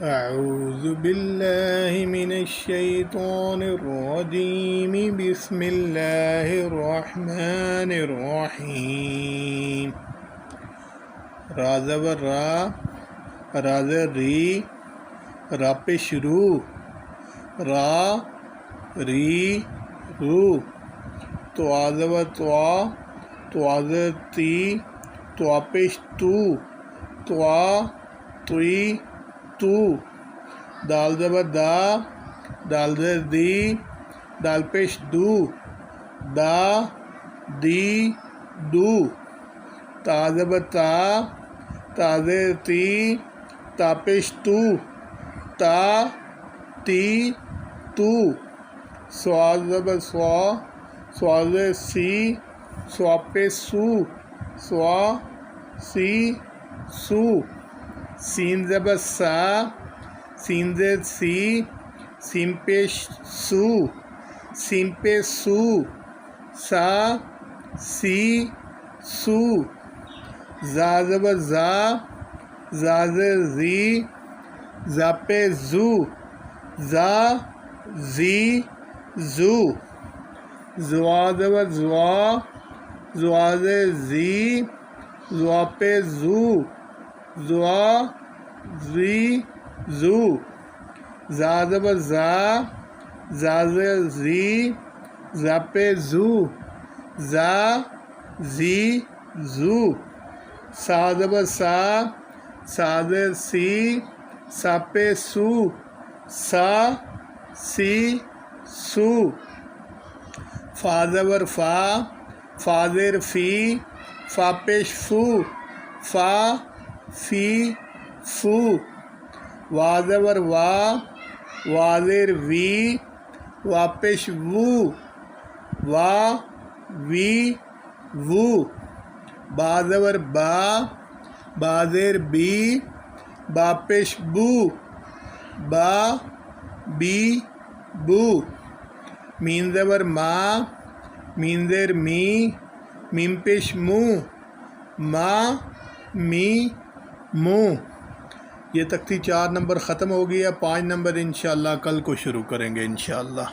أعوذ بالله من الشيطان الرجيم بسم الله الرحمن الرحيم را زبر را را زر ری را پہ شروع را ری رو تو زبر تو زر تی تو پیش تو توی تو دال زبر دا دال زر دی دال پیش دو دا دی دو تا زبر تا زر تی تا پیش تو تا تی تو سوا زبر سوا زر سی سوا پیش سو سوا سی سو سین زبر سا سین زر سی سین پیش سو سین پیش سو سا سی سو زا زبر زا زر زی زا پہ زو زا زی زو زوا زبر زوا زر زی زوا پہ زو زوا زی زو زا زبر زا زر زی زا پہ زو زا زی زو سا زبر سا زر سی سا پہ سو سا سی سو فا زبر فا زر فی فا پیش فو فا فی فو وا زبر وا زر وی وا پیش وو وا وی وو با زبر با زر بی با پیش بو با بی بو مین زبر مین زر می میم پیش مو ما می مو یہ تختی 4 نمبر ختم ہو گیا. 5 نمبر انشاءاللہ کل کو شروع کریں گے انشاءاللہ.